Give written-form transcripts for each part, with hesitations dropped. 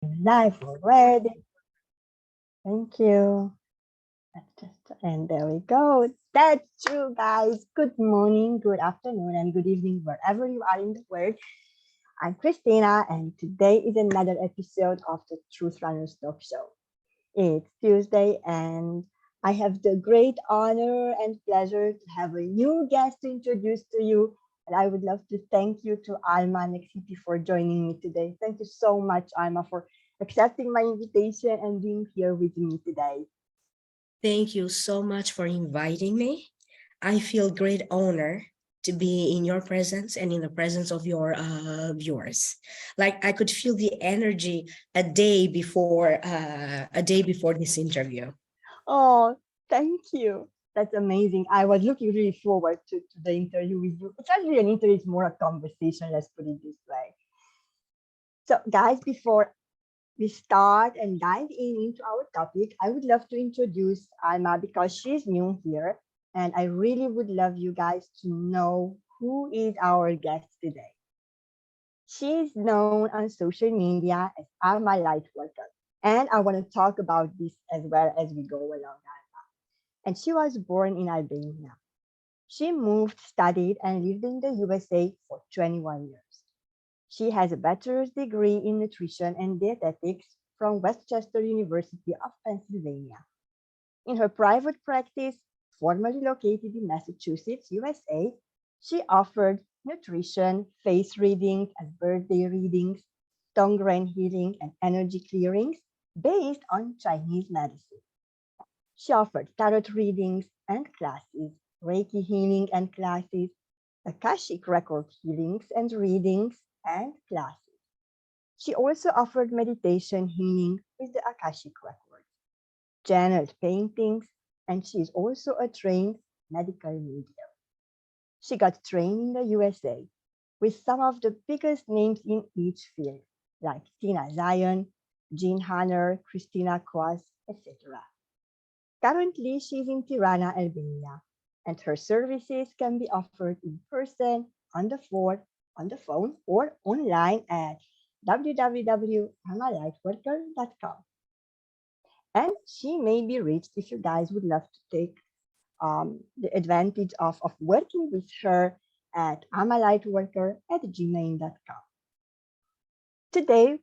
Live already. Thank you. And there we go. That's true, guys. Good morning, good afternoon, and good evening, wherever you are in the world. I'm Christina, and today is another episode of the Truth Runners Talk Show. It's Tuesday, and I have the great honor and pleasure to have a new guest to introduce to you. And I would love to thank you to Alma Nexhipi for joining me today. Thank you so much, Alma, for accepting my invitation and being here with me today. Thank you so much for inviting me. I feel great honor to be in your presence and in the presence of your viewers. Like I could feel the energy a day before this interview. Oh, thank you. That's amazing. I was looking really forward to the interview with you. It's not really an interview, it's more a conversation, let's put it this way. So, guys, before we start and dive into our topic, I would love to introduce Alma because she's new here. And I really would love you guys to know who is our guest today. She's known on social media as Ama LightWorker. And I want to talk about this as well as we go along. And she was born in Albania. She moved, studied, and lived in the USA for 21 years. She has a bachelor's degree in nutrition and dietetics from Westchester University of Pennsylvania. In her private practice, formerly located in Massachusetts, USA, she offered nutrition, face readings and birthday readings, tongue brain healing, and energy clearings based on Chinese medicine. She offered tarot readings and classes, Reiki healing and classes, Akashic Record healings and readings and classes. She also offered meditation healing with the Akashic Records, channeled paintings, and she is also a trained medical medium. She got trained in the USA with some of the biggest names in each field, like Tina Zion, Jean Hanner, Christina Cross, etc. Currently, she is in Tirana, Albania, and her services can be offered in person, on the phone, or online at www.amalightworker.com. And she may be reached if you guys would love to take the advantage of working with her at amalightworker@gmail.com. Today,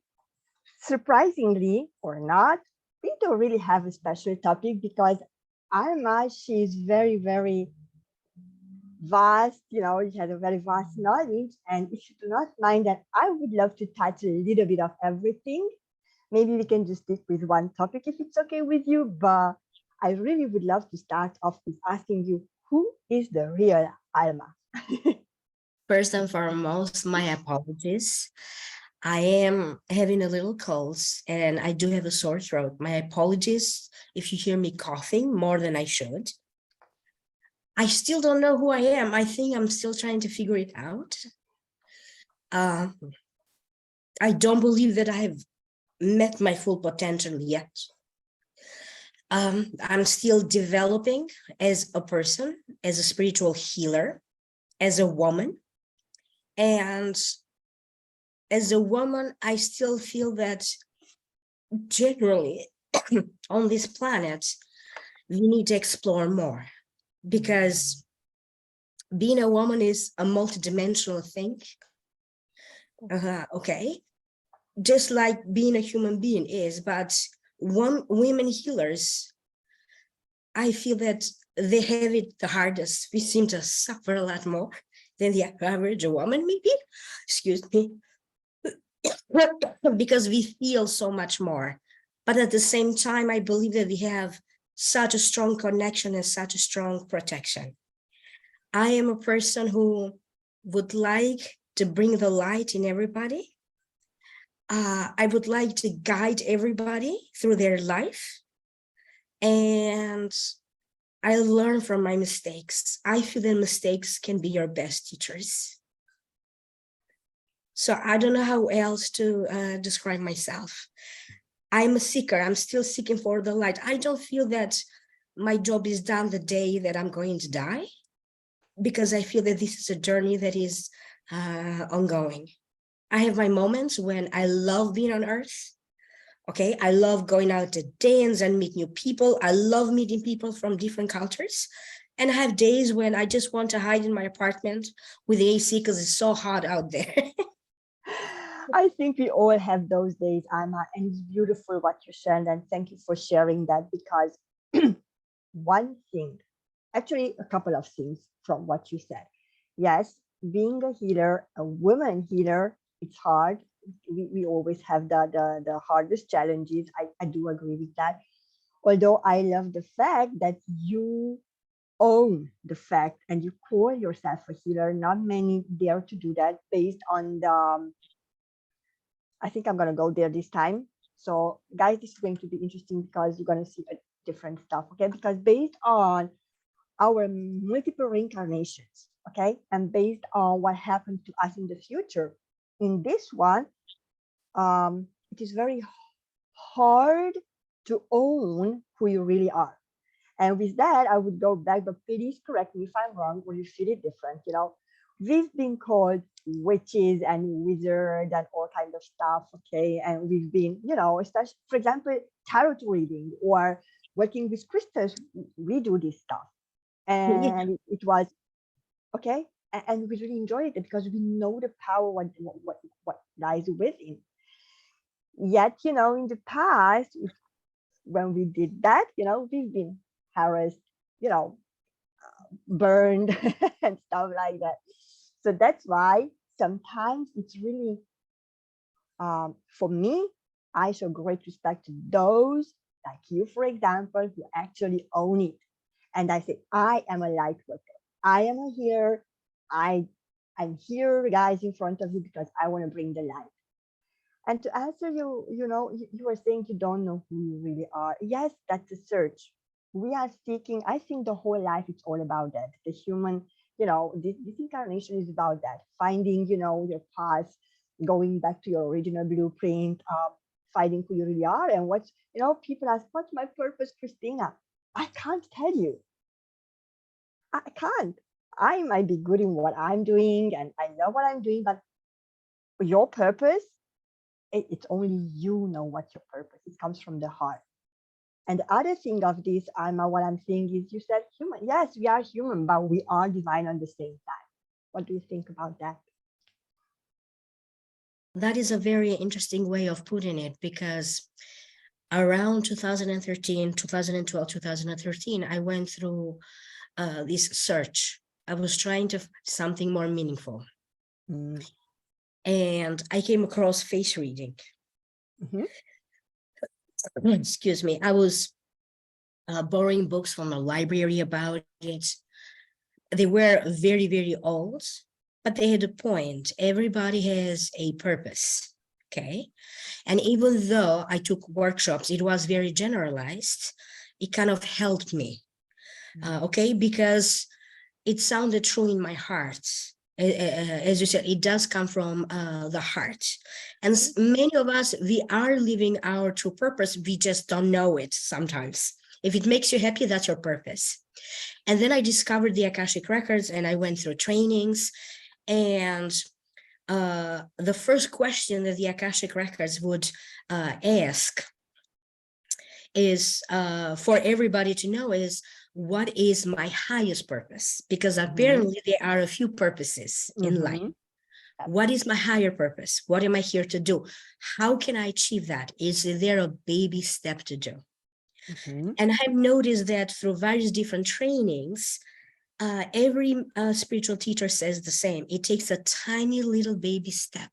surprisingly or not, we don't really have a special topic because Alma, she is very, very vast, she has a very vast knowledge. And if you do not mind that, I would love to touch a little bit of everything. Maybe we can just stick with one topic if it's okay with you. But I really would love to start off with asking you, who is the real Alma? First and foremost, my apologies. I am having a little cold and I do have a sore throat. My apologies if you hear me coughing more than I should. I still don't know who I am. I think I'm still trying to figure it out. I don't believe that I have met my full potential yet. I'm still developing as a person, as a spiritual healer, as a woman. And as a woman, I still feel that generally on this planet, we need to explore more because being a woman is a multidimensional thing. Okay. Just like being a human being is, but women healers, I feel that they have it the hardest. We seem to suffer a lot more than the average woman, maybe, excuse me, because we feel so much more. But at the same time, I believe that we have such a strong connection and such a strong protection. I am a person who would like to bring the light in everybody. I would like to guide everybody through their life. And I learn from my mistakes. I feel that mistakes can be your best teachers. So I don't know how else to describe myself. I'm a seeker. I'm still seeking for the light. I don't feel that my job is done the day that I'm going to die, because I feel that this is a journey that is ongoing. I have my moments when I love being on earth. Okay, I love going out to dance and meet new people. I love meeting people from different cultures. And I have days when I just want to hide in my apartment with the AC because it's so hot out there. I think we all have those days, Alma, and it's beautiful what you shared. And thank you for sharing that because one thing, actually, a couple of things from what you said. Yes, being a healer, a woman healer, it's hard. We always have the hardest challenges. I do agree with that. Although I love the fact that you own the fact and you call yourself a healer. Not many dare to do that based on the I think I'm going to go there this time. So, guys, this is going to be interesting because you're going to see a different stuff, okay? Because based on our multiple reincarnations, okay, and based on what happened to us in the future, in this one, it is very hard to own who you really are. And with that, I would go back, but please correct me if I'm wrong or you feel it different. You know, we've been called witches and wizards and all kind of stuff, okay? And we've been, you know, especially, for example, tarot reading or working with crystals, we do this stuff. Yeah. And it was, okay, and we really enjoyed it because we know the power what lies within. Yet, you know, in the past, when we did that, you know, we've been harassed, you know, burned and stuff like that. So that's why sometimes it's really, for me, I show great respect to those like you, for example, who actually own it. And I say, I am a light worker. I am a here. I'm here, guys, in front of you because I want to bring the light. And to answer you, you know, you were saying you don't know who you really are. Yes, that's a search. We are seeking, I think the whole life it's all about that. The human, you know, this incarnation is about that. Finding, you know, your path, going back to your original blueprint, finding who you really are and what, you know, people ask, what's my purpose, Christina? I can't tell you. I can't. I might be good in what I'm doing and I love what I'm doing, but your purpose, it's only you know what your purpose. It comes from the heart. And the other thing of this, Alma, what I'm saying is you said human. Yes, we are human, but we are divine at the same time. What do you think about that? That is a very interesting way of putting it because around 2013, 2012, 2013, I went through this search. I was trying to find something more meaningful. Mm. And I came across face reading. Mm-hmm. Excuse me. I was borrowing books from a library about it. They were very, very old, but they had a point. Everybody has a purpose. Okay. And even though I took workshops, it was very generalized. It kind of helped me. Okay. Because it sounded true in my heart. As you said, it does come from the heart. And many of us, we are living our true purpose. We just don't know it sometimes. If it makes you happy, that's your purpose. And then I discovered the Akashic Records and I went through trainings. And the first question that the Akashic Records would ask is for everybody to know is, what is my highest purpose? Because apparently there are a few purposes in life. What is my higher purpose? What am I here to do? How can I achieve that? Is there a baby step to do? And I've noticed that through various different trainings, every spiritual teacher says the same. It takes a tiny little baby step.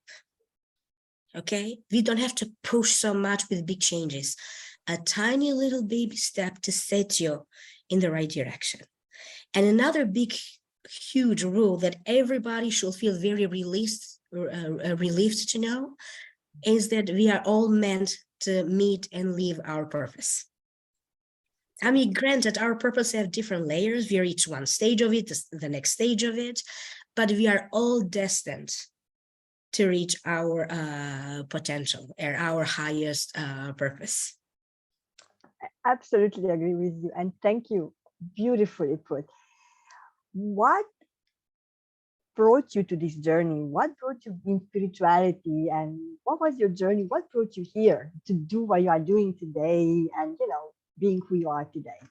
Okay? We don't have to push so much with big changes. A tiny little baby step to set you in the right direction. And another big, huge rule that everybody should feel very relieved to know is that we are all meant to meet and live our purpose. I mean, granted, our purpose have different layers. We reach one stage of it, the next stage of it, but we are all destined to reach our potential or our highest purpose. I absolutely agree with you. And thank you. Beautifully put. What brought you to this journey? What brought you in spirituality, and what was your journey? What brought you here to do what you are doing today, and being who you are today?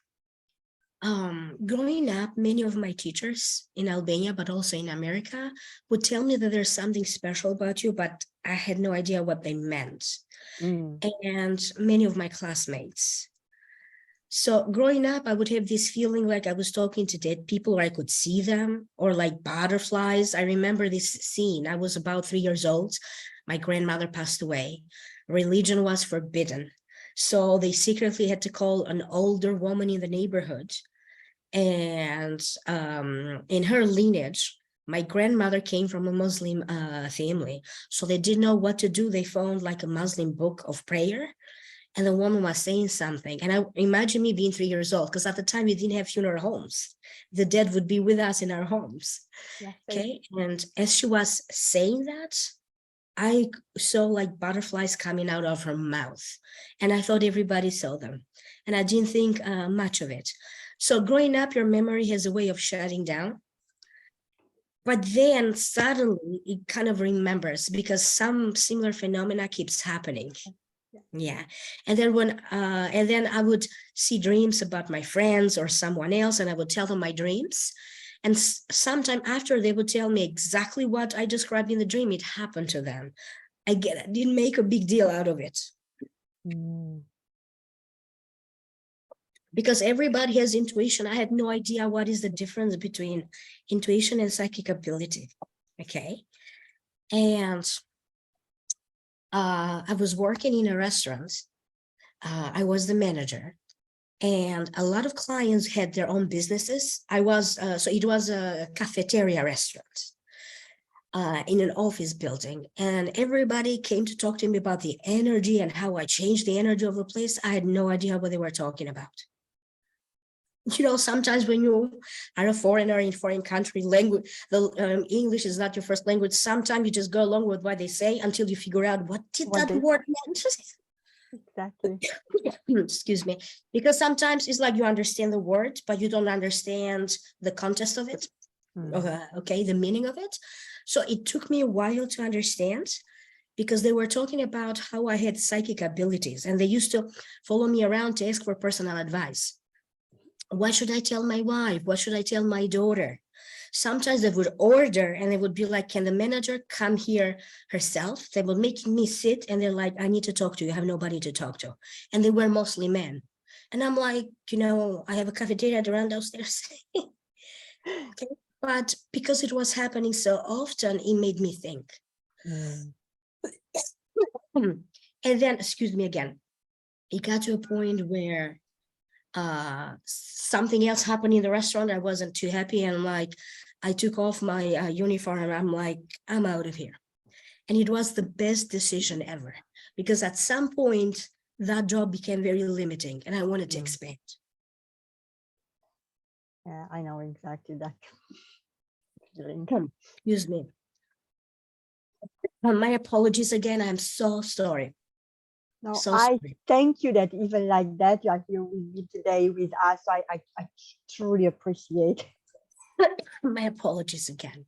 Growing up, many of my teachers in Albania, but also in America, would tell me that there's something special about you, but I had no idea what they meant. And many of my classmates. So growing up, I would have this feeling like I was talking to dead people, or I could see them, or like butterflies. I remember this scene. I was about 3 years old. My grandmother passed away. Religion was forbidden. So they secretly had to call an older woman in the neighborhood. And in her lineage, my grandmother came from a Muslim family. So they didn't know what to do. They found like a Muslim book of prayer. And the woman was saying something. And I imagine me being 3 years old, because at the time we didn't have funeral homes. The dead would be with us in our homes. Yeah, okay. And as she was saying that, I saw like butterflies coming out of her mouth. And I thought everybody saw them. And I didn't think much of it. So growing up, your memory has a way of shutting down. But then suddenly it kind of remembers, because some similar phenomena keeps happening. Yeah. And then I would see dreams about my friends or someone else, and I would tell them my dreams. And sometime after, they would tell me exactly what I described in the dream. It happened to them. I didn't make a big deal out of it. Because everybody has intuition. I had no idea what is the difference between intuition and psychic ability. Okay. And I was working in a restaurant. I was the manager, and a lot of clients had their own businesses. So it was a cafeteria restaurant in an office building, and everybody came to talk to me about the energy and how I changed the energy of the place. I had no idea what they were talking about. Sometimes when you are a foreigner in foreign country, language, English is not your first language. Sometimes you just go along with what they say until you figure out what that word meant. Exactly. Excuse me. Because sometimes it's like you understand the word, but you don't understand the context of it. Okay, the meaning of it. So it took me a while to understand, because they were talking about how I had psychic abilities, and they used to follow me around to ask for personal advice. What should I tell my wife? What should I tell my daughter? Sometimes they would order, and they would be like, can the manager come here herself? They would make me sit, and they're like, I need to talk to you. I have nobody to talk to. And they were mostly men. And I'm like, I have a cafeteria around downstairs. Okay. But because it was happening so often, it made me think. And then, excuse me again, it got to a point where something else happened in the restaurant. I wasn't too happy, and I took off my uniform. I'm like, I'm out of here. And it was the best decision ever, because at some point that job became very limiting, and I wanted to expand. Yeah, I know exactly that. Excuse me. My apologies again. I'm so sorry. No, I thank you that even like that you are here with me today with us. I truly appreciate. My apologies again.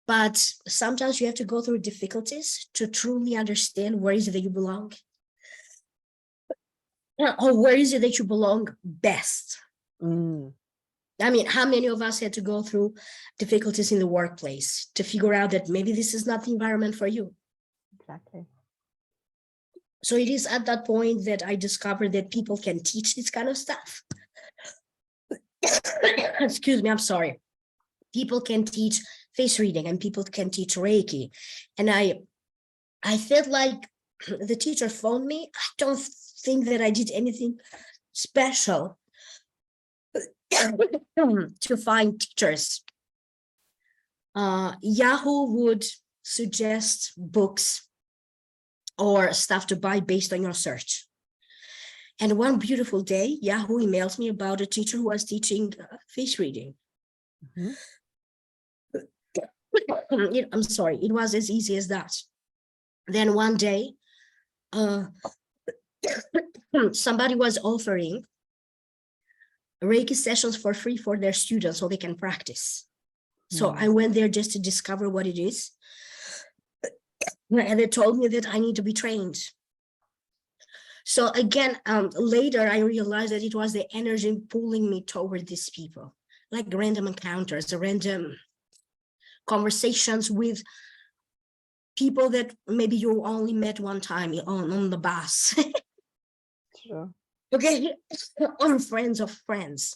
But sometimes you have to go through difficulties to truly understand where is it that you belong, or where is it that you belong best. I mean, how many of us had to go through difficulties in the workplace to figure out that maybe this is not the environment for you? Exactly. So it is at that point that I discovered that people can teach this kind of stuff. Excuse me, I'm sorry. People can teach face reading, and people can teach Reiki. And I felt like the teacher phoned me. I don't think that I did anything special to find teachers. Yahoo would suggest books or stuff to buy based on your search. And one beautiful day, Yahoo emails me about a teacher who was teaching face reading. I'm sorry, it was as easy as that. Then one day, somebody was offering Reiki sessions for free for their students so they can practice. So I went there just to discover what it is. And they told me that I need to be trained. So again, later I realized that it was the energy pulling me toward these people, like random encounters, random conversations with people that maybe you only met one time on the bus. Sure. Okay, or friends of friends.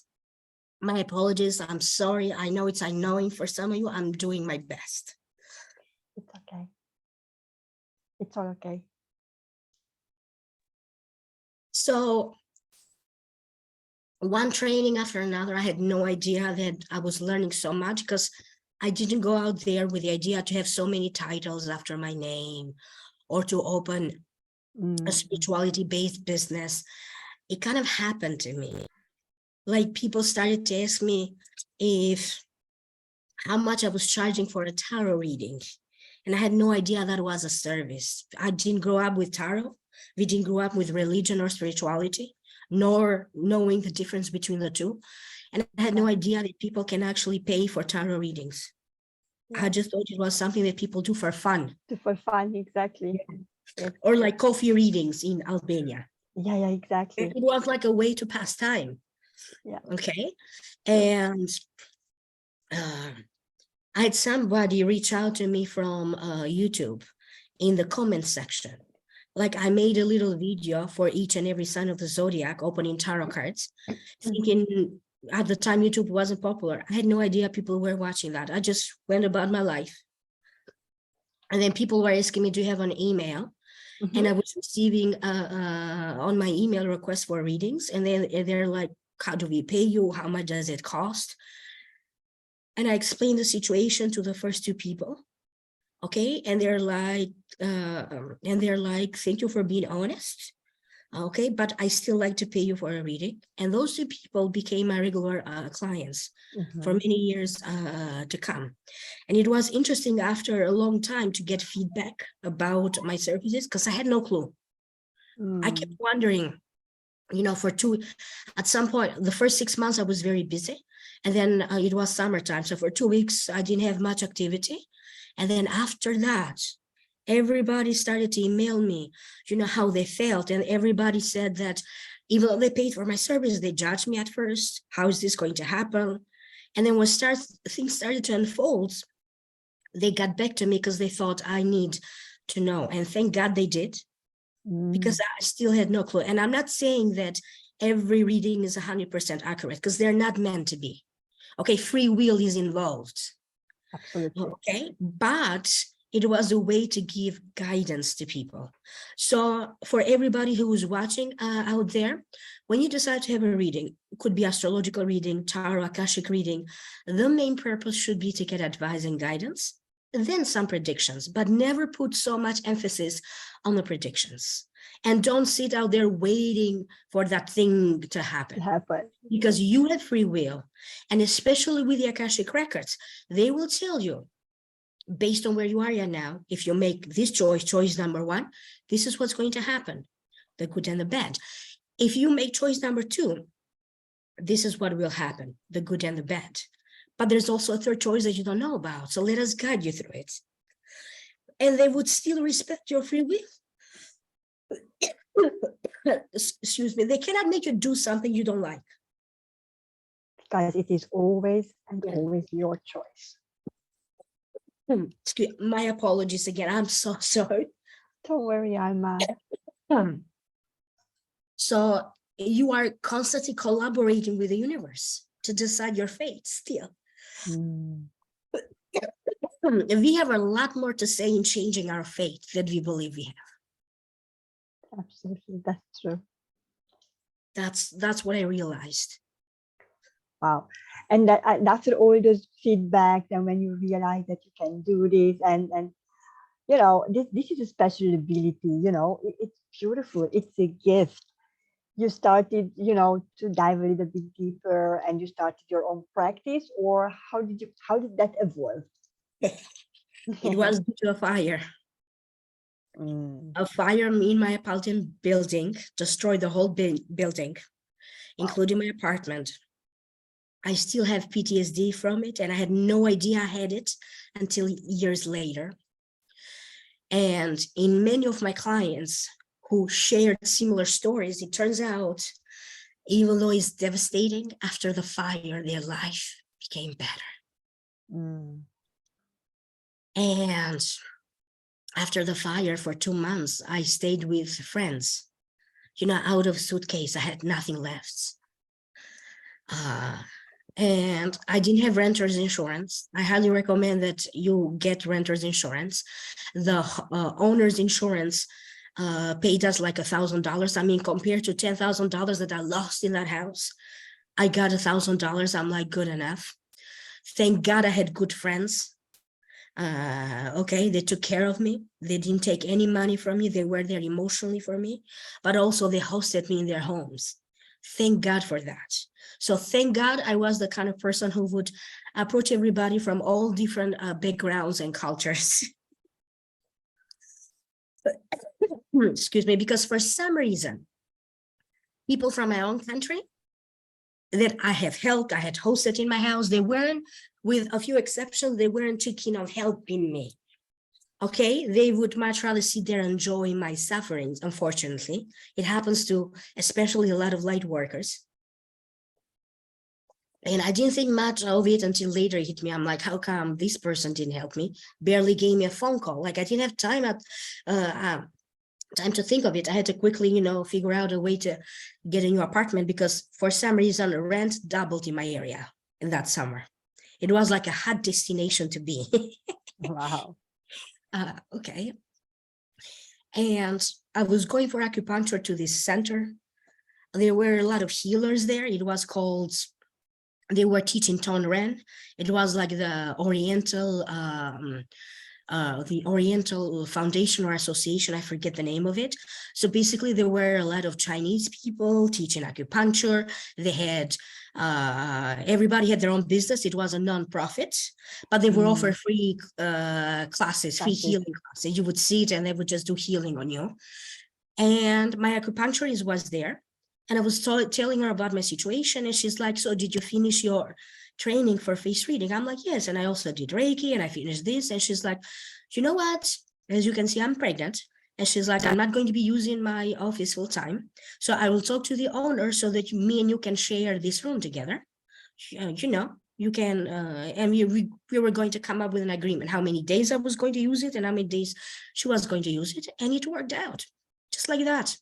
My apologies, I'm sorry. I know it's annoying for some of you. I'm doing my best. It's okay. It's all okay. So one training after another, I had no idea that I was learning so much because I didn't go out there with the idea to have so many titles after my name or to open a spirituality-based business. It kind of happened to me. Like people started to ask me how much I was charging for a tarot reading. And I had no idea that was a service. I didn't grow up with tarot. We didn't grow up with religion or spirituality, nor knowing the difference between the two. And I had no idea that people can actually pay for tarot readings. Yeah. I just thought it was something that people do for fun. For fun, exactly. Yeah. Yes. Or like coffee readings in Albania. Yeah, exactly. It was like a way to pass time. Yeah. Okay. And I had somebody reach out to me from YouTube in the comments section. Like I made a little video for each and every sign of the zodiac, opening tarot cards, thinking at the time YouTube wasn't popular. I had no idea people were watching that. I just went about my life. And then people were asking me, do you have an email? And I was receiving on my email requests for readings. And then they're like, how do we pay you? How much does it cost? And I explained the situation to the first two people. Okay. And they're like, thank you for being honest. Okay. But I still like to pay you for a reading. And those two people became my regular clients for many years to come. And it was interesting after a long time to get feedback about my services because I had no clue. I kept wondering, you know, at some point, the first 6 months, I was very busy. And then it was summertime. So for 2 weeks, I didn't have much activity. And then after that, everybody started to email me, you know, how they felt. And everybody said that even though they paid for my service, they judged me at first. How is this going to happen? And then when things started to unfold, they got back to me because they thought I need to know. And thank God they did, because I still had no clue. And I'm not saying that every reading is 100% accurate because they're not meant to be. Okay, free will is involved. Absolutely. Okay, but it was a way to give guidance to people. So for everybody who is watching out there, when you decide to have a reading, it could be astrological reading, tarot, Akashic reading, the main purpose should be to get advice and guidance, and then some predictions, but never put so much emphasis on the predictions. And don't sit out there waiting for that thing to happen. Because you have free will. And especially with the Akashic Records, they will tell you, based on where you are now, if you make this choice number 1, this is what's going to happen, the good and the bad. If you make choice number 2, this is what will happen, the good and the bad. But there's also a third choice that you don't know about. So let us guide you through it. And they would still respect your free will. Excuse me, they cannot make you do something you don't like. Because it is always and always your choice. Excuse my apologies again. I'm so sorry. Don't worry, Alma. So you are constantly collaborating with the universe to decide your fate still. We have a lot more to say in changing our fate than we believe we have. Absolutely, that's true. That's what I realized. Wow. And that's all those feedback, and when you realize that you can do this, and you know, this is a special ability, you know, it's beautiful, it's a gift. You started, you know, to dive a little bit deeper, and you started your own practice, or how did that evolve? It was due to a fire. A fire in my apartment building destroyed the whole building, including my apartment. I still have PTSD from it, and I had no idea I had it until years later. And in many of my clients who shared similar stories, it turns out, even though it's devastating, after the fire, their life became better. Mm. And after the fire for 2 months, I stayed with friends, out of suitcase. I had nothing left. And I didn't have renter's insurance. I highly recommend that you get renter's insurance. The owner's insurance paid us like $1,000. I mean, compared to $10,000 that I lost in that house, I got $1,000. I'm like, good enough. Thank God I had good friends. Okay, they took care of me. They didn't take any money from me. They were there emotionally for me, but also they hosted me in their homes. Thank God for that. So thank God I was the kind of person who would approach everybody from all different backgrounds and cultures. Excuse me, because for some reason, people from my own country that I have helped, I had hosted in my house, they weren't, with a few exceptions, they weren't too keen on helping me. Okay, they would much rather sit there and enjoy my sufferings. Unfortunately, it happens to especially a lot of light workers. And I didn't think much of it until later it hit me. I'm like, how come this person didn't help me? Barely gave me a phone call. Like I didn't have time to think of it. I had to quickly, figure out a way to get a new apartment because for some reason rent doubled in my area in that summer. It was like a hot destination to be. Wow. Okay. And I was going for acupuncture to this center. There were a lot of healers there. It was called, they were teaching Tonran. It was like the Oriental Foundation or Association, I forget the name of it. So basically there were a lot of Chinese people teaching acupuncture. They had, everybody had their own business. It was a non-profit, but they would offer free classes, free healing classes. You would sit and they would just do healing on you. And my acupuncturist was there. And I was telling her about my situation. And she's like, so did you finish your training for face reading? I'm like, yes. And I also did Reiki and I finished this. And she's like, you know what? As you can see, I'm pregnant. And she's like, I'm not going to be using my office full time. So I will talk to the owner so that me and you can share this room together. You can, and we were going to come up with an agreement, how many days I was going to use it and how many days she was going to use it. And it worked out just like that.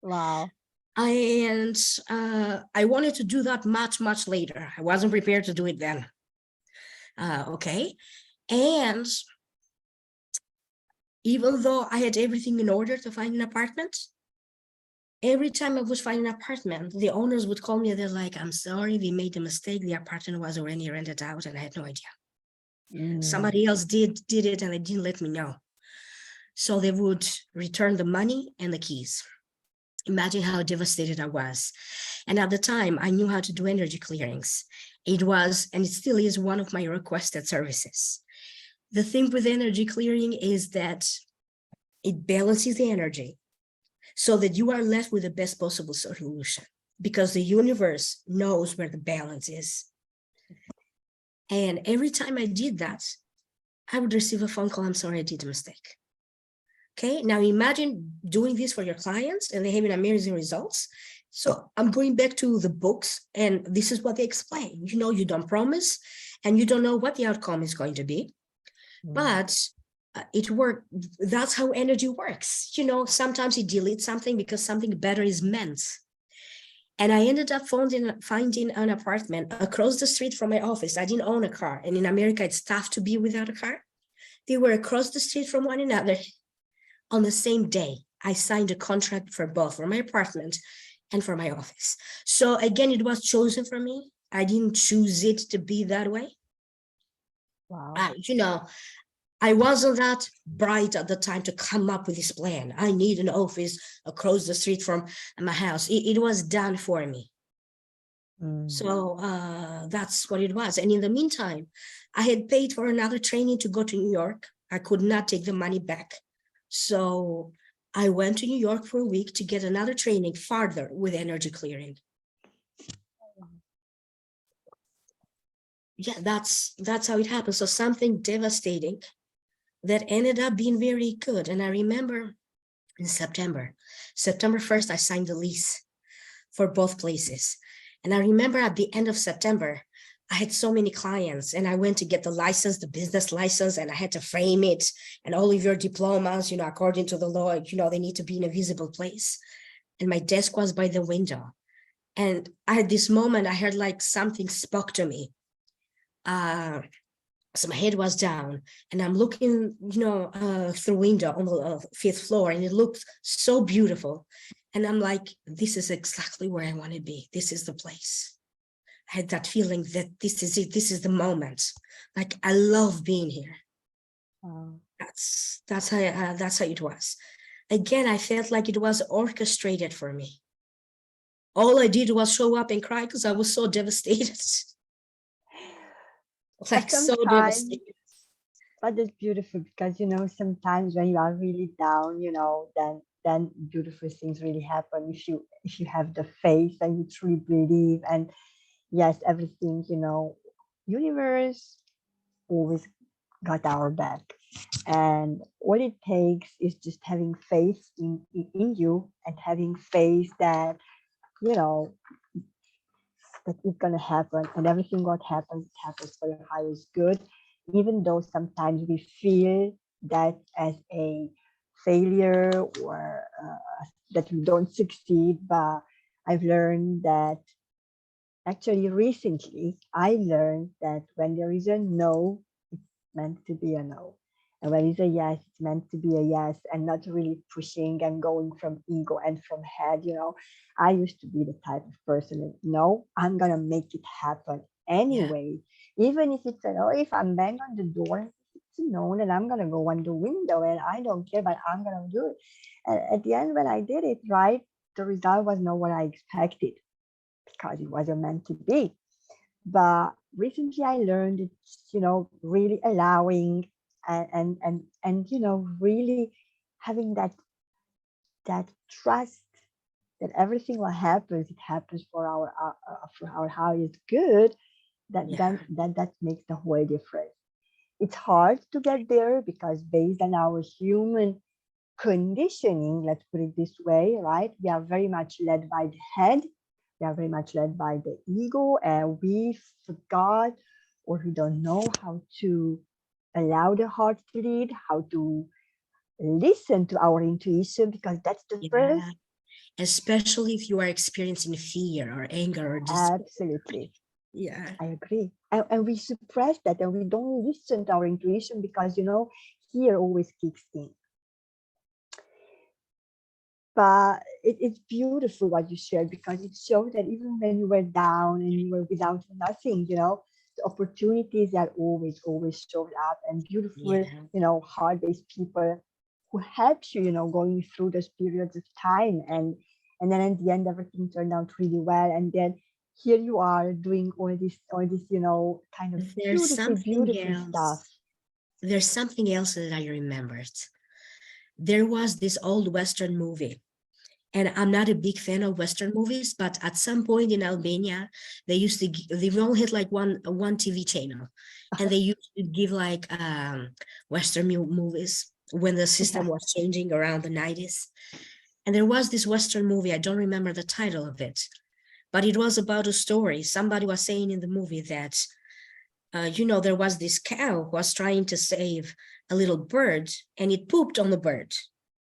Wow. And I wanted to do that much later. I wasn't prepared to do it then. Okay. And even though I had everything in order to find an apartment, every time I would find an apartment, the owners would call me and they're like, I'm sorry, we made a mistake. The apartment was already rented out and I had no idea. Somebody else did it and they didn't let me know. So they would return the money and the keys. Imagine how devastated I was. And at the time, I knew how to do energy clearings. It was, and it still is, one of my requested services. The thing with energy clearing is that it balances the energy so that you are left with the best possible solution because the universe knows where the balance is. And every time I did that, I would receive a phone call, I'm sorry, I did a mistake. Okay, now imagine doing this for your clients and they're having amazing results. So I'm going back to the books and this is what they explain. You don't promise and you don't know what the outcome is going to be, but it worked. That's how energy works. Sometimes you delete something because something better is meant. And I ended up finding an apartment across the street from my office. I didn't own a car. And in America, it's tough to be without a car. They were across the street from one another. On the same day, I signed a contract for both, for my apartment and for my office. So again, it was chosen for me. I didn't choose it to be that way. Wow. I wasn't that bright at the time to come up with this plan. I need an office across the street from my house. It was done for me. So that's what it was. And in the meantime, I had paid for another training to go to New York. I could not take the money back. So I went to New York for a week to get another training farther with energy clearing. yeah, that's how it happened. So something devastating that ended up being very good. And I remember in September 1st, I signed the lease for both places. And I remember at the end of September, I had so many clients and I went to get the license, the business license, and I had to frame it. And all of your diplomas, according to the law, they need to be in a visible place. And my desk was by the window. And I had this moment, I heard like something spoke to me. So my head was down and I'm looking, through window on the fifth floor, and it looked so beautiful. And I'm like, this is exactly where I want to be. This is the place. I had that feeling that this is it. This is the moment. Like, I love being here. That's how it was. Again, I felt like it was orchestrated for me. All I did was show up and cry because I was so devastated. Like, so devastated. But it's beautiful because sometimes when you are really down, then beautiful things really happen if you have the faith and you truly believe. And yes, everything, universe always got our back. And what it takes is just having faith in you, and having faith that you know that it's gonna happen, and everything what happens, it happens for your highest good, even though sometimes we feel that as a failure, or that we don't succeed. But I've learned that, actually recently I learned that when there is a no, it's meant to be a no. And when it's a yes, it's meant to be a yes, and not really pushing and going from ego and from head. I used to be the type of person that, no, I'm gonna make it happen Yeah. anyway. Even if it's a no, if I'm bang on the door, it's a no, then I'm gonna go on the window and I don't care, but I'm gonna do it. And at the end, when I did it right, the result was not what I expected, because it wasn't meant to be. But recently I learned it's, really allowing, and really having that trust that everything what happens, it happens for our highest good. Yeah. That makes the whole difference. It's hard to get there because based on our human conditioning, let's put it this way, right? We are very much led by the head. We are very much led by the ego, and we forgot, or we don't know how to allow the heart to lead, how to listen to our intuition, because that's the first. Yeah. Especially if you are experiencing fear or anger or despair. Absolutely. Yeah. I agree. And we suppress that, and we don't listen to our intuition because, fear always kicks in. But it's beautiful what you shared, because it shows that even when you were down and you were without nothing, the opportunities are always showed up, and beautiful, Yeah. heart-based people who helps you, going through those periods of time, and then at the end everything turned out really well, and then here you are doing all this, kind of There's beautiful, something beautiful stuff. else. There's something else that I remembered. There was this old Western movie, and I'm not a big fan of Western movies, but at some point in Albania, they used to, they only had like one TV channel, and they used to give like Western movies when the system was changing around the 90s. And there was this Western movie, I don't remember the title of it, but it was about a story. Somebody was saying in the movie that, there was this cow who was trying to save a little bird, and it pooped on the bird.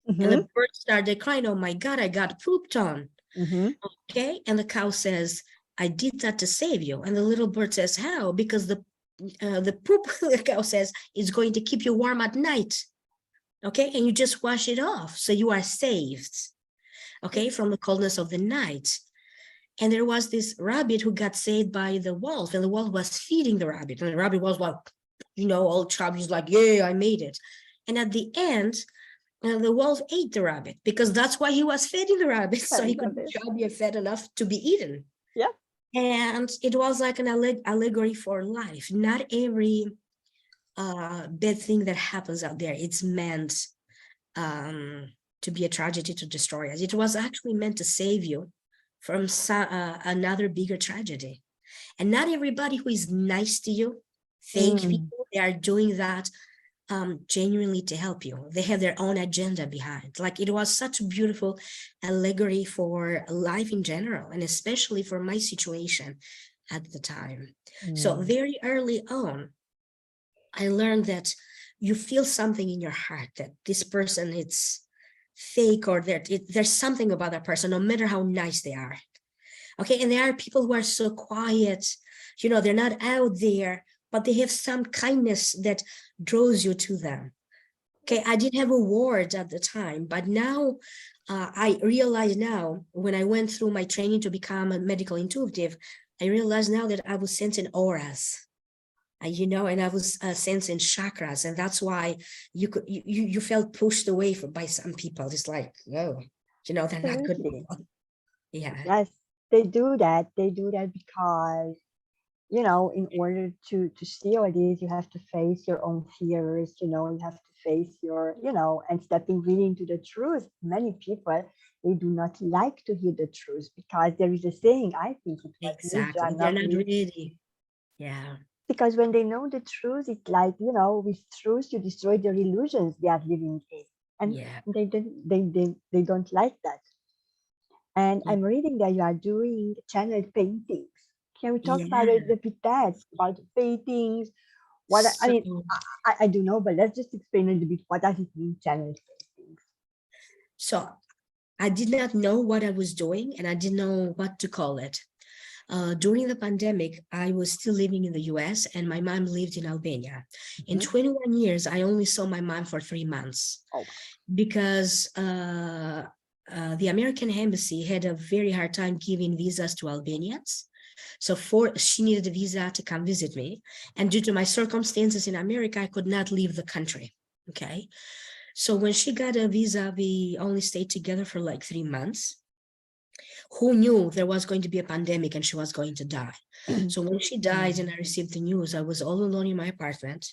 And Mm-hmm, the bird started crying, oh my God, I got pooped on. mm-hmm. Okay. And the cow says, I did that to save you. And the little bird says, how? Because the poop, the cow says, is going to keep you warm at night. Okay. And you just wash it off. So you are saved. Okay. From the coldness of the night. And there was this rabbit who got saved by the wolf, and the wolf was feeding the rabbit. And the rabbit was like, all chubby. He's like, yeah, I made it. And at the end, the wolf ate the rabbit, because that's why he was feeding the rabbit, so he could be chubby and fat enough to be eaten. Yeah. And it was like an allegory for life. Not every bad thing that happens out there, it's meant to be a tragedy to destroy us. It was actually meant to save you from another bigger tragedy. And not everybody who is nice to you, fake people, they are doing that genuinely to help you. They have their own agenda behind. Like, it was such a beautiful allegory for life in general, and especially for my situation at the time. So very early on, I learned that you feel something in your heart that this person is fake, or there's something about that person, no matter how nice they are. Okay, and there are people who are so quiet, you know, they're not out there, but they have some kindness that draws you to them. Okay, I didn't have a word at the time, but now I realize now, when I went through my training to become a medical intuitive, I realized now that I was sensing auras, you know, and I was sensing chakras, and that's why you felt pushed away by some people. It's like, oh, you know, they're not good Absolutely. people. Yeah. Yes, they do that. They do that because, you know, in order to see all this, you have to face your own fears, you know, you have to face your, you know, and stepping really into the truth. Many people, they do not like to hear the truth because there is a saying, I think it was Nietzsche, Exactly. I'm They're not not really, ready. Yeah. because when they know the truth, it's like, you know, with truth, you destroy their illusions they are living in. And Yeah. they don't like that. And Yeah. I'm reading that you are doing channel paintings. Can we talk about Yeah. it a bit that about paintings? What I So, mean, I do know, but let's just explain a little bit. What does it mean, channel paintings? so I did not know what I was doing, and I didn't know what to call it. During the pandemic, I was still living in the US, and my mom lived in Albania. In Mhm. 21 years, I only saw my mom for 3 months Oh, because the American embassy had a very hard time giving visas to Albanians. So she needed a visa to come visit me. And due to my circumstances in America, I could not leave the country. Okay. So when she got a visa, we only stayed together for like 3 months. Who knew there was going to be a pandemic and she was going to die? So when she died and I received the news, I was all alone in my apartment.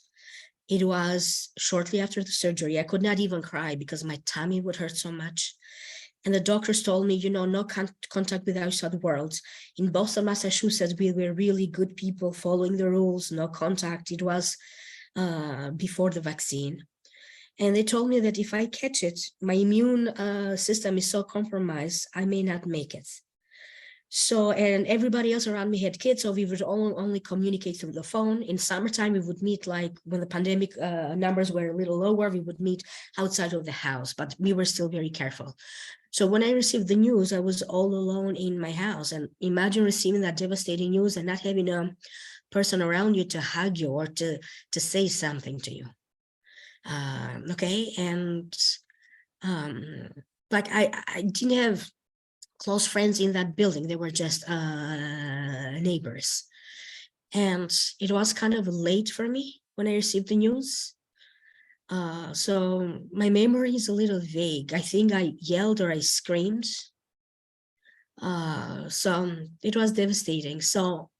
It was shortly after the surgery. I could not even cry because my tummy would hurt so much. And the doctors told me, you know, no contact with outside world. In Boston, Massachusetts, we were really good people following the rules, no contact. It was before the vaccine. And they told me that if I catch it, my immune system is so compromised, I may not make it. So, and everybody else around me had kids, so we would only communicate through the phone. In summertime, we would meet, like when the pandemic numbers were a little lower, we would meet outside of the house, but we were still very careful. So when I received the news, I was all alone in my house. And imagine receiving that devastating news and not having a person around you to hug you or to say something to you. Okay, and like I didn't have close friends in that building. They were just neighbors. And it was kind of late for me when I received the news. So my memory is a little vague. I think I yelled or I screamed. So it was devastating. So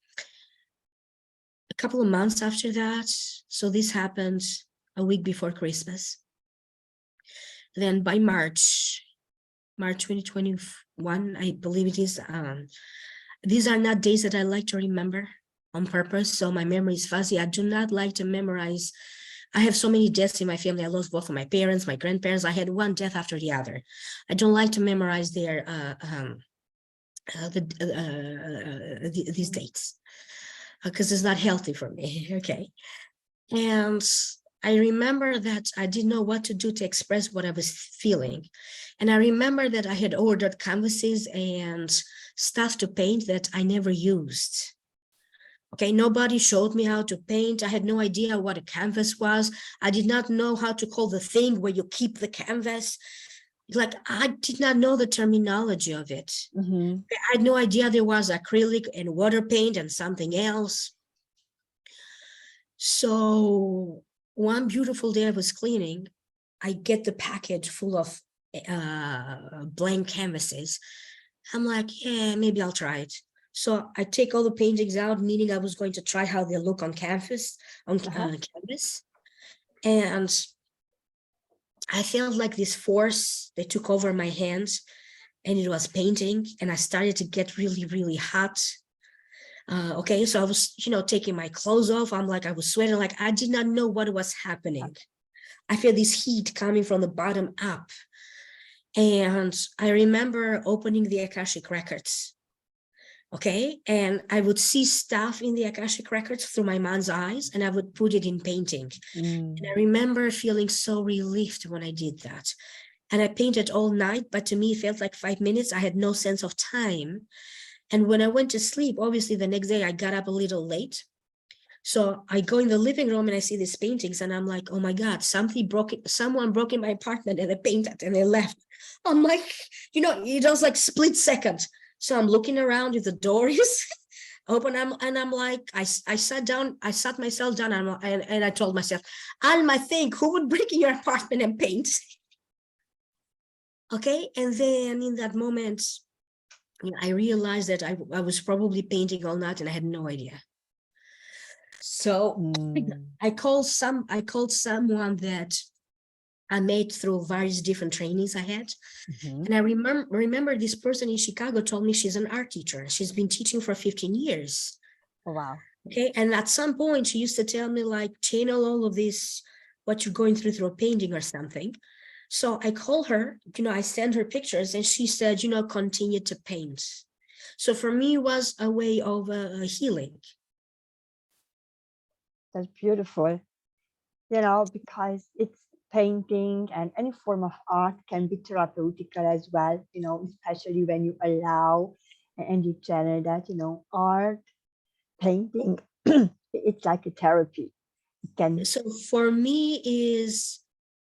a couple of months after that, so this happened a week before Christmas. Then by March 2021, I believe it is. These are not days that I like to remember on purpose, so my memory is fuzzy. I do not like to memorize. I have so many deaths in my family. I lost both of my parents, my grandparents. I had one death after the other. I don't like to memorize these dates because it's not healthy for me. Okay. And I remember that I didn't know what to do to express what I was feeling. And I remember that I had ordered canvases and stuff to paint that I never used. Okay, nobody showed me how to paint. I had no idea what a canvas was. I did not know how to call the thing where you keep the canvas. Like, I did not know the terminology of it. mm-hmm. I had no idea there was acrylic and water paint and something else. So one beautiful day I was cleaning, I get the package full of blank canvases. I'm like, yeah, maybe I'll try it. So I take all the paintings out, meaning I was going to try how they look on canvas, canvas. And I felt like this force that took over my hands, and it was painting, and I started to get really, really hot. Okay, so I was, taking my clothes off. I'm like, I was sweating, like I did not know what was happening. I feel this heat coming from the bottom up. And I remember opening the Akashic Records. Okay, and I would see stuff in the Akashic Records through my mind's eyes, and I would put it in painting. And I remember feeling so relieved when I did that. And I painted all night, but to me, it felt like 5 minutes. I had no sense of time. And when I went to sleep, obviously the next day I got up a little late. So I go in the living room and I see these paintings and I'm like, oh my God, someone broke in my apartment and they painted and they left. I'm like, it was like split second. So I'm looking around if the door is open. And I'm like, I sat myself down and I told myself, Alma, think who would break in your apartment and paint? Okay. And then in that moment, I realized that I was probably painting all night and I had no idea. So I called someone that I met through various different trainings I had. And I remember this person in Chicago told me she's an art teacher. She's been teaching for 15 years. Oh, wow. Okay. And at some point she used to tell me like, channel all of this, what you're going through a painting or something. So I call her, I send her pictures and she said, continue to paint. So for me, it was a way of healing. That's beautiful, because it's painting and any form of art can be therapeutical as well, especially when you allow and you channel that, art, painting, it's like a therapy. It can. So for me is,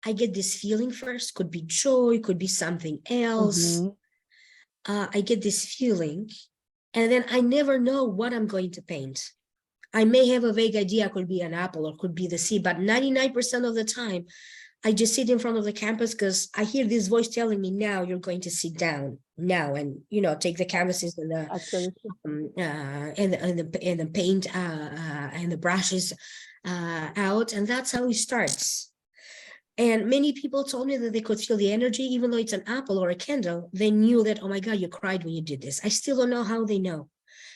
I get this feeling first, could be joy, could be something else. I get this feeling and then I never know what I'm going to paint. I may have a vague idea, it could be an apple or could be the sea, but 99% of the time, I just sit in front of the canvas because I hear this voice telling me, now you're going to sit down now and, take the canvases and the, and the paint and the brushes out. And that's how it starts. And many people told me that they could feel the energy, even though it's an apple or a candle. They knew that, oh my God, you cried when you did this. I still don't know how they know.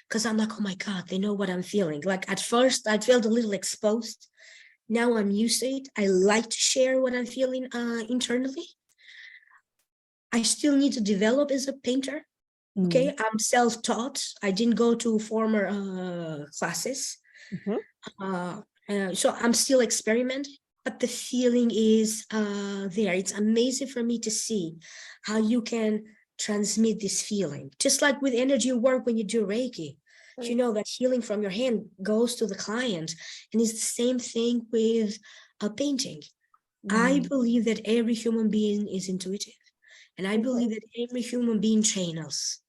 Because I'm like, oh my God, they know what I'm feeling. Like at first I felt a little exposed. Now I'm used to it. I like to share what I'm feeling internally. I still need to develop as a painter. Okay, I'm self-taught. I didn't go to former classes. So I'm still experimenting, but the feeling is there. It's amazing for me to see how you can transmit this feeling. Just like with energy work when you do Reiki. That healing from your hand goes to the client. And it's the same thing with a painting. I believe that every human being is intuitive. And I believe that every human being channels.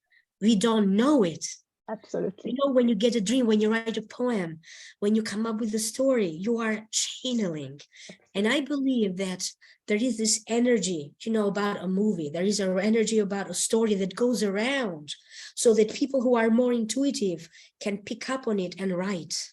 We don't know it. Absolutely. When you get a dream, when you write a poem, when you come up with a story, you are channeling. And I believe that there is this energy, about a movie. There is an energy about a story that goes around so that people who are more intuitive can pick up on it and write.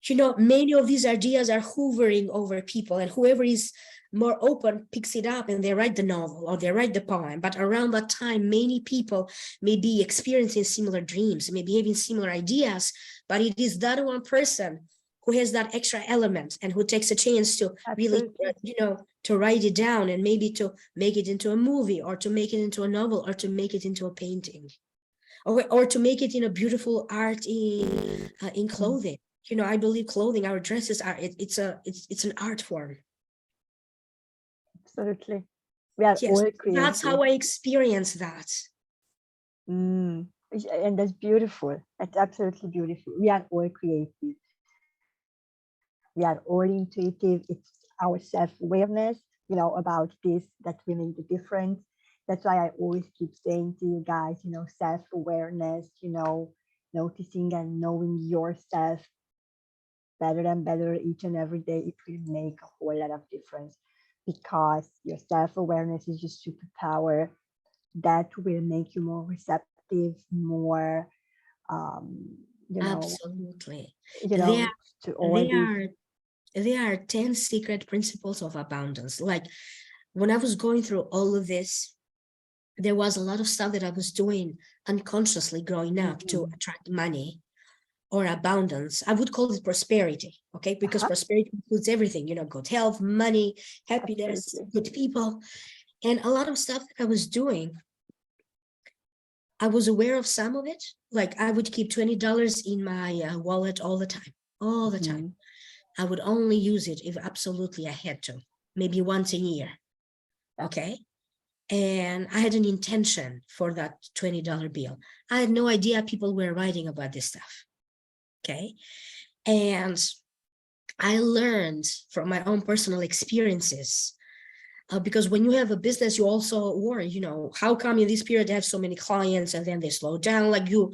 Many of these ideas are hovering over people, and whoever is more open picks it up and they write the novel or they write the poem. But around that time, many people may be experiencing similar dreams, maybe having similar ideas, but it is that one person who has that extra element and who takes a chance to really, to write it down and maybe to make it into a movie or to make it into a novel or to make it into a painting or to make it in a beautiful art in clothing. I believe clothing, our dresses are, it's an art form. Absolutely. We are all creative. That's how I experience that. And that's beautiful. That's absolutely beautiful. We are all creative. We are all intuitive. It's our self-awareness, about this that will make the difference. That's why I always keep saying to you guys, self-awareness, noticing and knowing yourself better and better each and every day. It will make a whole lot of difference because your self-awareness is your superpower that will make you more receptive, more, Absolutely. There are 10 secret principles of abundance. Like when I was going through all of this, there was a lot of stuff that I was doing unconsciously growing up to attract money or abundance. I would call it prosperity, okay? Because prosperity includes everything, you know, good health, money, happiness, Absolutely. good people. And a lot of stuff that I was doing, I was aware of some of it. Like I would keep $20 in my wallet all the time, all the time. I would only use it if absolutely I had to, maybe once a year, okay? And I had an intention for that $20 bill. I had no idea people were writing about this stuff, okay? And I learned from my own personal experiences, because when you have a business, you also worry, you know, how come in this period they have so many clients and then they slow down? Like you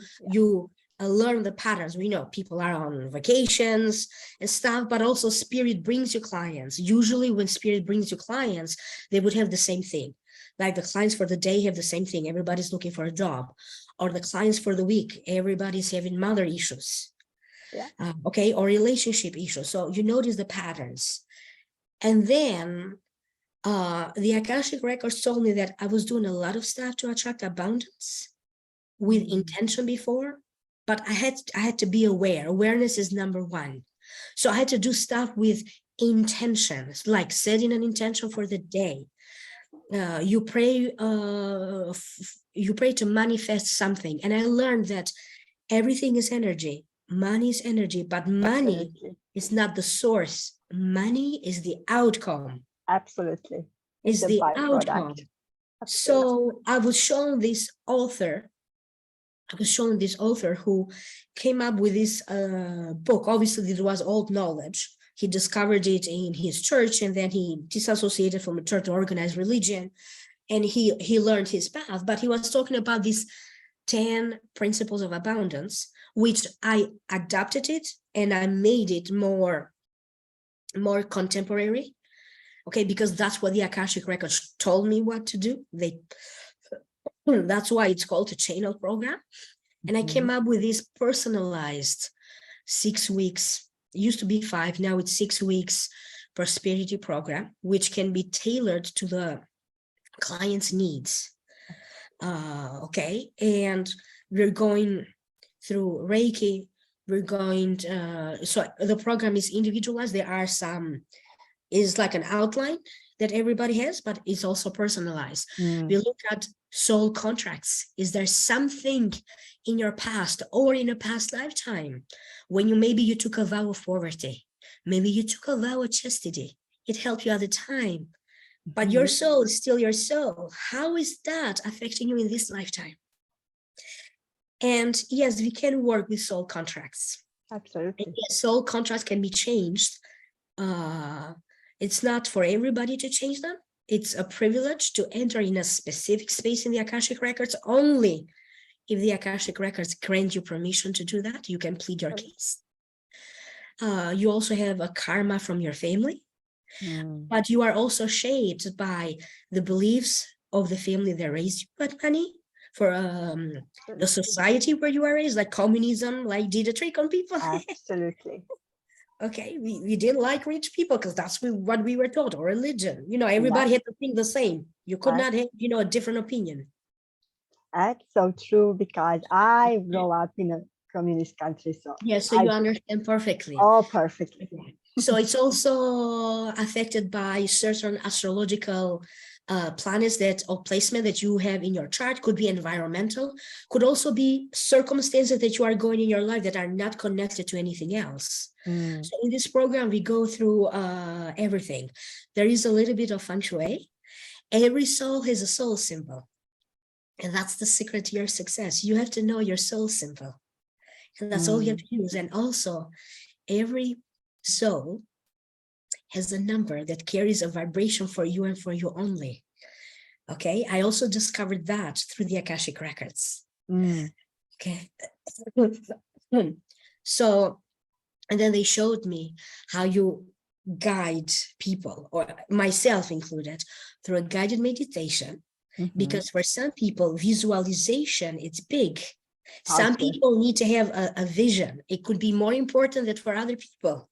learn the patterns. We know people are on vacations and stuff, but also spirit brings you clients. Usually when spirit brings you clients, they would have the same thing. Like the clients for the day have the same thing. Everybody's looking for a job. Or the clients for the week, everybody's having mother issues. Yeah. Okay, or relationship issues. So you notice the patterns. And then the Akashic Records told me that I was doing a lot of stuff to attract abundance with intention before, but I had to be aware. Awareness is number one. So I had to do stuff with intentions, like setting an intention for the day. You pray to manifest something. And I learned that everything is energy. Money is energy, but money is not the source. Money is the outcome. Absolutely. Is the outcome. So I was showing this author who came up with this book. Obviously, it was old knowledge. He discovered it in his church, and then he disassociated from a church organized religion, and he learned his path. But he was talking about these 10 principles of abundance, which I adapted it and I made it more contemporary. Okay, because that's what the Akashic Records told me what to do. That's why it's called a channel program. And I came up with this personalized 6 weeks. It used to be 5, now it's 6 weeks prosperity program, which can be tailored to the client's needs. Okay, and we're going through Reiki. We're going so the program is individualized. There are some, is like an outline that everybody has, but it's also personalized. We look at soul contracts. Is there something in your past or in a past lifetime when maybe you took a vow of poverty, maybe you took a vow of chastity, it helped you at the time, but your soul is still your soul. How is that affecting you in this lifetime? And yes, we can work with soul contracts. Absolutely. And yes, soul contracts can be changed. It's not for everybody to change them. It's a privilege to enter in a specific space in the Akashic Records. Only if the Akashic Records grant you permission to do that, you can plead your case. You also have a karma from your family, but you are also shaped by the beliefs of the family that raised you with money, for the society where you are raised, like communism, like did a trick on people. Absolutely. Okay, we didn't like rich people because that's what we were taught, or religion. You know, everybody had to think the same. You could not have, you know, a different opinion. That's so true, because I grew up in a communist country. So yeah, so you understand perfectly. Oh, perfectly. So it's also affected by certain astrological planets that, or placement that you have in your chart. Could be environmental, could also be circumstances that you are going in your life that are not connected to anything else. So in this program, we go through everything. There is a little bit of feng shui. Every soul has a soul symbol. And that's the secret to your success. You have to know your soul symbol. And that's all you have to use. And also, every soul has a number that carries a vibration for you and for you only. Okay, I also discovered that through the Akashic Records. Okay. So, and then they showed me how you guide people, or myself included, through a guided meditation. Because for some people, visualization, it's big. Some people need to have a vision. It could be more important than for other people.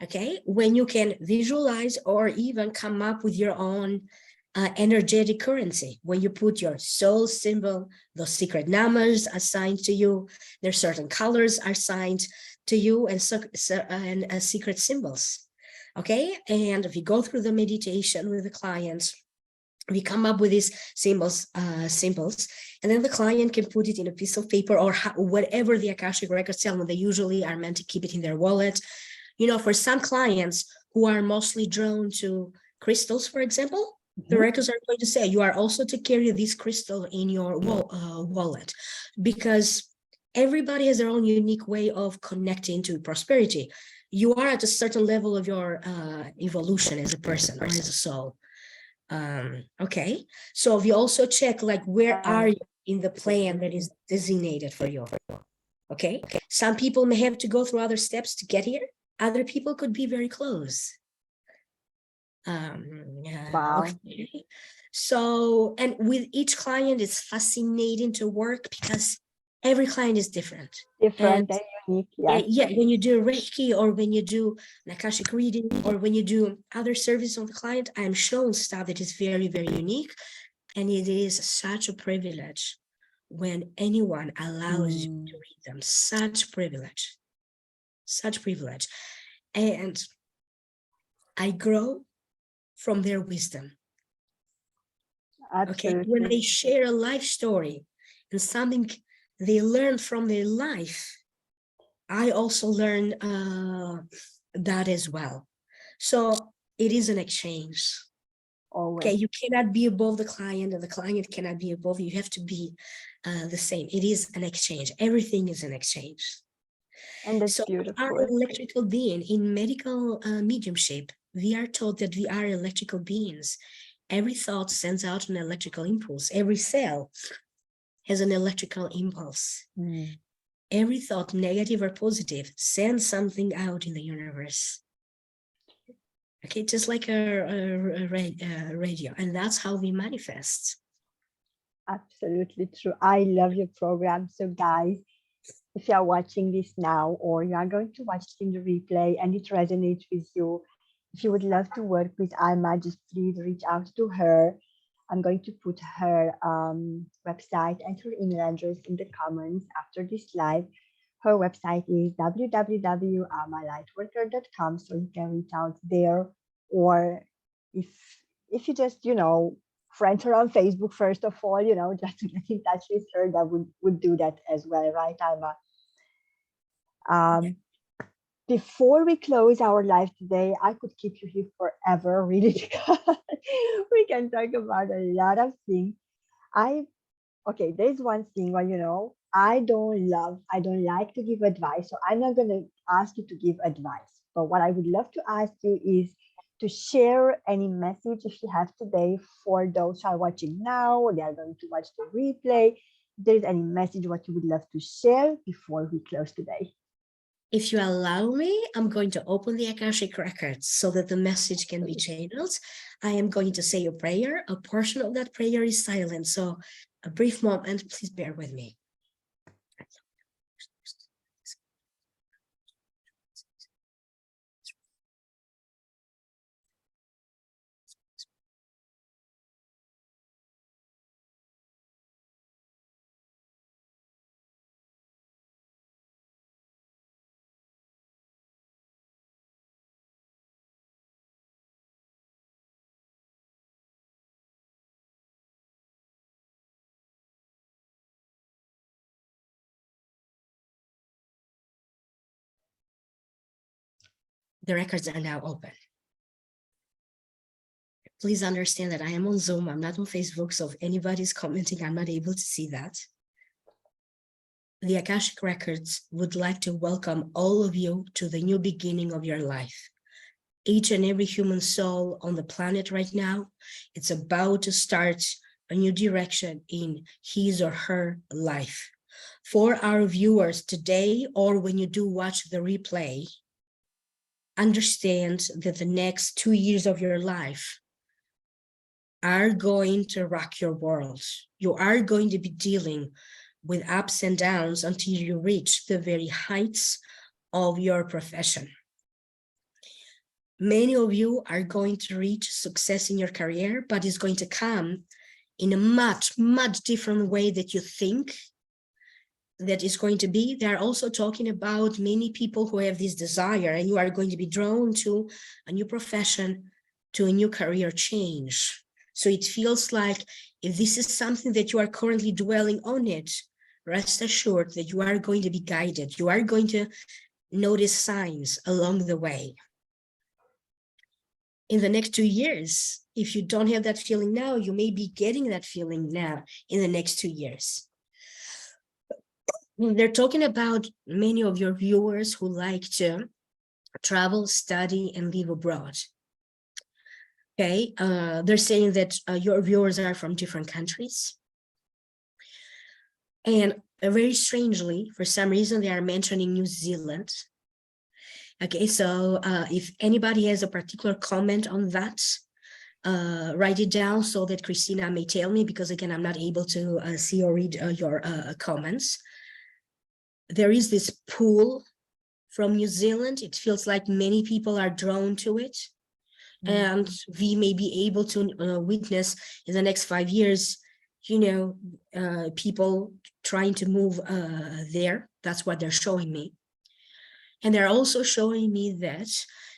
Okay, when you can visualize or even come up with your own energetic currency. When you put your soul symbol, those secret numbers assigned to you, there's certain colors are assigned to you, and secret symbols. Okay, and if you go through the meditation with the clients, we come up with these symbols, and then the client can put it in a piece of paper or whatever the Akashic Records tell them. They usually are meant to keep it in their wallet. You know, for some clients who are mostly drawn to crystals, for example, the records are going to say you are also to carry this crystal in your wallet, because everybody has their own unique way of connecting to prosperity. You are at a certain level of your evolution as a person or as a soul. Okay, so we also check like where are you in the plan that is designated for you. Okay, some people may have to go through other steps to get here. Other people could be very close. Wow. Okay. So, and with each client, it's fascinating to work because every client is different. Different and unique, yes. Yeah, when you do Reiki or when you do an Akashic reading or when you do other service on the client, I'm showing stuff that is very, very unique. And it is such a privilege when anyone allows you to read them. Such privilege. Such privilege. And I grow from their wisdom. Absolutely. Okay, when they share a life story and something they learn from their life, I also learn that as well. So it is an exchange. Always. Okay, you cannot be above the client and the client cannot be above you. You have to be the same. It is an exchange. Everything is an exchange. And that's so beautiful. We are electrical being. In medical mediumship, we are taught that we are electrical beings. Every thought sends out an electrical impulse. Every cell has an electrical impulse. Every thought, negative or positive, sends something out in the universe. Okay, just like a radio, and that's how we manifest. Absolutely true. I love your program. So guys, if you are watching this now or you are going to watch it in the replay and it resonates with you, if you would love to work with Alma, just please reach out to her. I'm going to put her website and her email address in the comments after this live. Her website is www.amalightworker.com, so you can reach out there. Or if you just, friend her on Facebook, first of all, just to get in touch with her, that would do that as well, right, Alma? Before we close our live today, I could keep you here forever, really, because we can talk about a lot of things. Okay, there's one thing where, I don't like to give advice, so I'm not going to ask you to give advice. But what I would love to ask you is to share any message if you have today for those who are watching now, or they are going to watch the replay. If there's any message what you would love to share before we close today. If you allow me, I'm going to open the Akashic Records so that the message can be channeled. I am going to say a prayer. A portion of that prayer is silent. So a brief moment, please bear with me. The records are now open. Please understand that I am on Zoom. I'm not on Facebook. So if anybody's commenting, I'm not able to see that. The Akashic Records would like to welcome all of you to the new beginning of your life. Each and every human soul on the planet right now, it's about to start a new direction in his or her life. For our viewers today, or when you do watch the replay, understand that the next 2 years of your life are going to rock your world. You are going to be dealing with ups and downs until you reach the very heights of your profession. Many of you are going to reach success in your career, but it's going to come in a much, much different way that you think that is going to be. They're also talking about many people who have this desire, and you are going to be drawn to a new profession, to a new career change. So it feels like if this is something that you are currently dwelling on it, rest assured that you are going to be guided. You are going to notice signs along the way. In the next 2 years, if you don't have that feeling now, you may be getting that feeling now in the next 2 years. They're talking about many of your viewers who like to travel, study, and live abroad. Okay, they're saying that your viewers are from different countries. And very strangely, for some reason, they are mentioning New Zealand. Okay, so if anybody has a particular comment on that, write it down so that Christina may tell me, because again, I'm not able to see or read your comments. There is this pull from New Zealand. It feels like many people are drawn to it. And we may be able to witness in the next 5 years, people trying to move there. That's what they're showing me. And they're also showing me that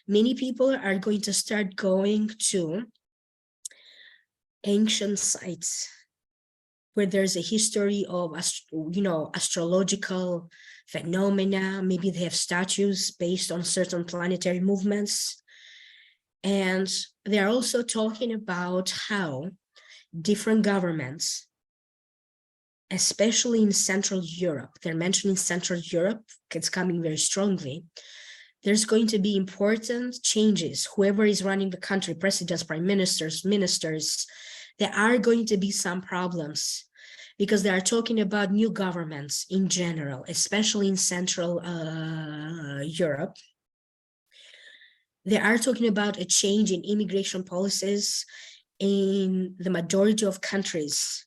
many people are going to start going to ancient sites where there's a history of, astrological phenomena. Maybe they have statues based on certain planetary movements. And they're also talking about how different governments, especially in Central Europe, they're mentioning Central Europe, it's coming very strongly. There's going to be important changes. Whoever is running the country, presidents, prime ministers, ministers, there are going to be some problems because they are talking about new governments in general, especially in Central Europe. They are talking about a change in immigration policies in the majority of countries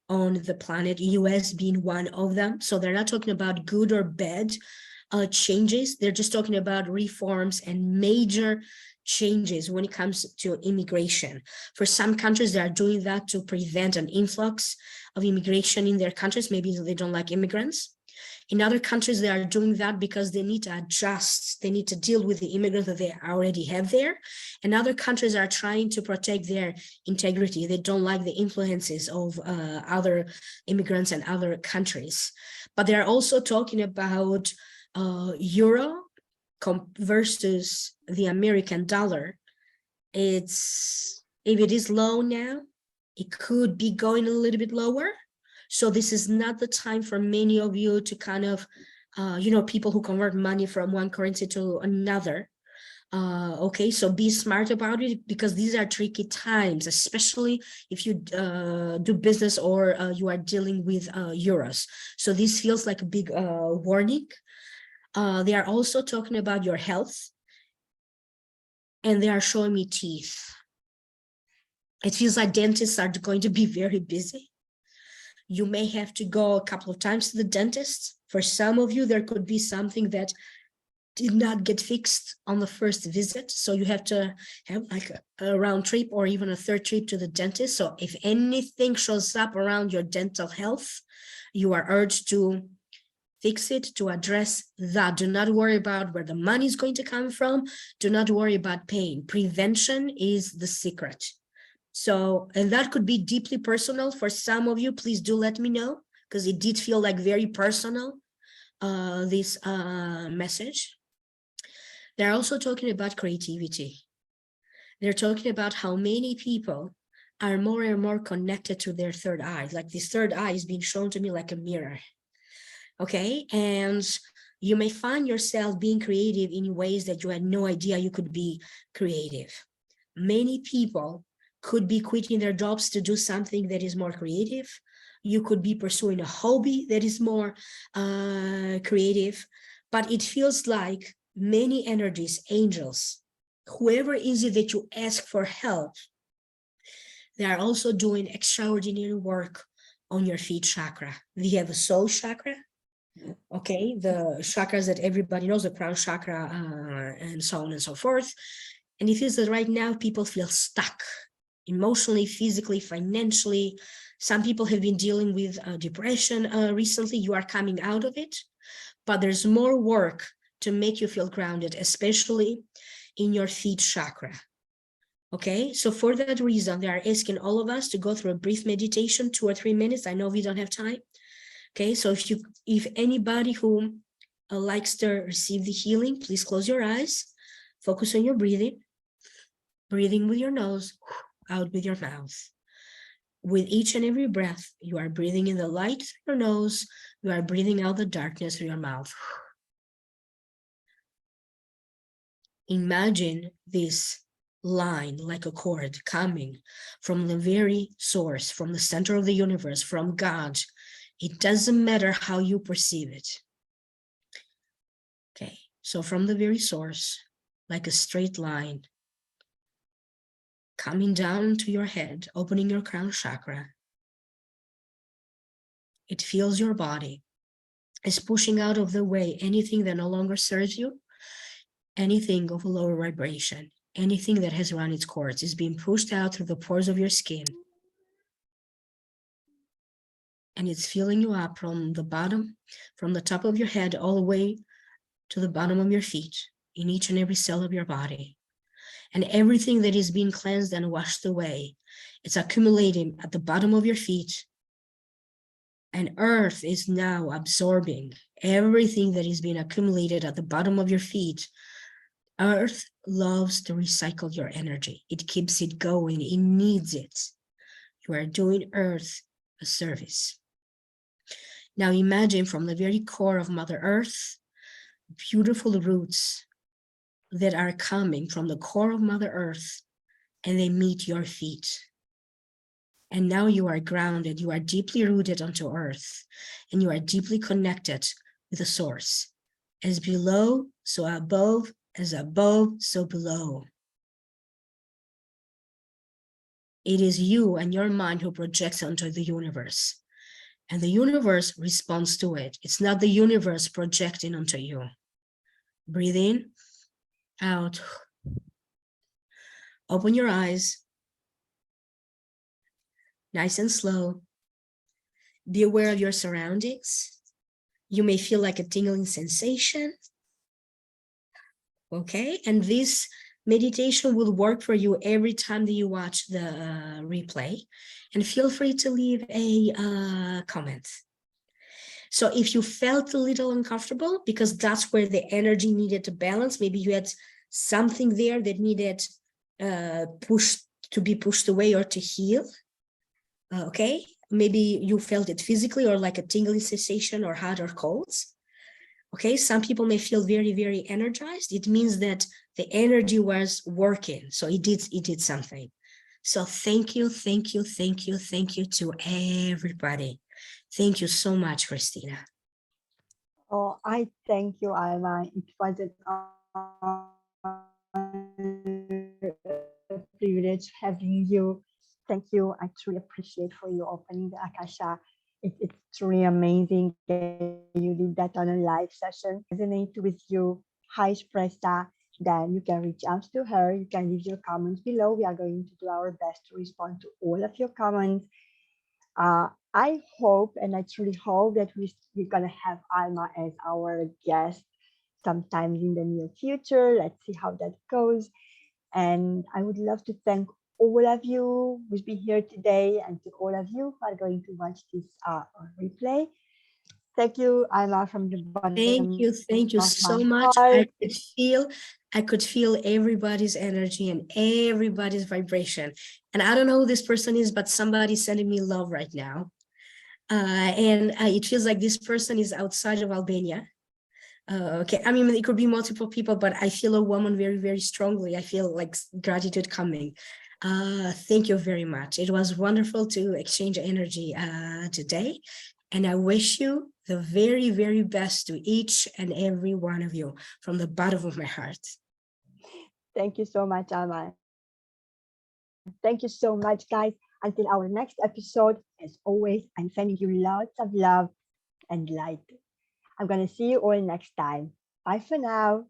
on the planet, US being one of them. So they're not talking about good or bad changes. They're just talking about reforms and major changes when it comes to immigration. For some countries, they are doing that to prevent an influx of immigration in their countries. Maybe they don't like immigrants. In other countries, they are doing that because they need to adjust. They need to deal with the immigrants that they already have there. And other countries are trying to protect their integrity. They don't like the influences of other immigrants and other countries. But they're also talking about euro versus the American dollar. If it is low now, it could be going a little bit lower. So this is not the time for many of you to kind of, people who convert money from one currency to another. Okay, so be smart about it because these are tricky times, especially if you do business or you are dealing with euros. So this feels like a big warning. They are also talking about your health, and they are showing me teeth. It feels like dentists are going to be very busy. You may have to go a couple of times to the dentist. For some of you, there could be something that did not get fixed on the first visit. So you have to have like a round trip or even a third trip to the dentist. So if anything shows up around your dental health, you are urged to fix it, to address that. Do not worry about where the money is going to come from. Do not worry about pain. Prevention is the secret. So, and that could be deeply personal for some of you. Please do let me know, because it did feel like very personal, this message. They're also talking about creativity. They're talking about how many people are more and more connected to their third eye. Like this third eye is being shown to me like a mirror. Okay, and you may find yourself being creative in ways that you had no idea you could be creative. Many people could be quitting their jobs to do something that is more creative. You could be pursuing a hobby that is more creative, but it feels like many energies, angels, whoever is it that you ask for help, they are also doing extraordinary work on your feet chakra. We have a soul chakra, okay, the chakras that everybody knows, the crown chakra, and so on and so forth. And it feels that right now people feel stuck emotionally, physically, financially. Some people have been dealing with depression recently. You are coming out of it, but there's more work to make you feel grounded, especially in your feet chakra. Okay, so for that reason, they are asking all of us to go through a brief meditation, 2 or 3 minutes. I know we don't have time. Okay, so if anybody who likes to receive the healing, please close your eyes, focus on your breathing, breathing with your nose, out with your mouth. With each and every breath, you are breathing in the light through your nose, you are breathing out the darkness through your mouth. Imagine this line like a cord coming from the very source, from the center of the universe, from God. It doesn't matter how you perceive it. Okay, so from the very source, like a straight line, coming down to your head, opening your crown chakra. It fills your body. It's pushing out of the way anything that no longer serves you, anything of a lower vibration, anything that has run its course is being pushed out through the pores of your skin. And it's filling you up from the bottom, from the top of your head, all the way to the bottom of your feet, in each and every cell of your body. And everything that is being cleansed and washed away, it's accumulating at the bottom of your feet. And earth is now absorbing everything that is being accumulated at the bottom of your feet. Earth loves to recycle your energy. It keeps it going. It needs it. You are doing earth a service. Now imagine from the very core of Mother Earth, beautiful roots that are coming from the core of Mother Earth, and they meet your feet. And now you are grounded, you are deeply rooted onto earth, and you are deeply connected with the source. As below, so above, as above, so below. It is you and your mind who projects onto the universe, and the universe responds to it. It's not the universe projecting onto you. Breathe in, out. Open your eyes, nice and slow. Be aware of your surroundings. You may feel like a tingling sensation. Okay, and this meditation will work for you every time that you watch the replay. And feel free to leave a comment. So if you felt a little uncomfortable, because that's where the energy needed to balance, maybe you had something there that needed to be pushed away or to heal. Okay, maybe you felt it physically or like a tingling sensation or hot or cold. Okay, some people may feel very, very energized. It means that the energy was working, so it did something. So thank you to everybody. Thank you so much, Christina. Oh, I thank you, Alma. It was a privilege having you. Thank you. I truly appreciate for you opening the Akasha. It's truly amazing that you did that on a live session. Resonate with you, high expressa. Then you can reach out to her. You can leave your comments below. We are going to do our best to respond to all of your comments. I hope, and I truly hope that we're going to have Alma as our guest sometimes in the near future. Let's see how that goes. And I would love to thank all of you who's been here today and to all of you who are going to watch this replay. Thank you, Alma, from the bottom Thank you of so my much. heart. I could feel everybody's energy and everybody's vibration. And I don't know who this person is, but somebody's sending me love right now. And it feels like this person is outside of Albania. Okay, I mean, it could be multiple people, but I feel a woman very, very strongly. I feel like gratitude coming. Thank you very much. It was wonderful to exchange energy today. And I wish you the very, very best to each and every one of you from the bottom of my heart. Thank you so much, Alma. Thank you so much, guys. Until our next episode, as always, I'm sending you lots of love and light. I'm going to see you all next time. Bye for now.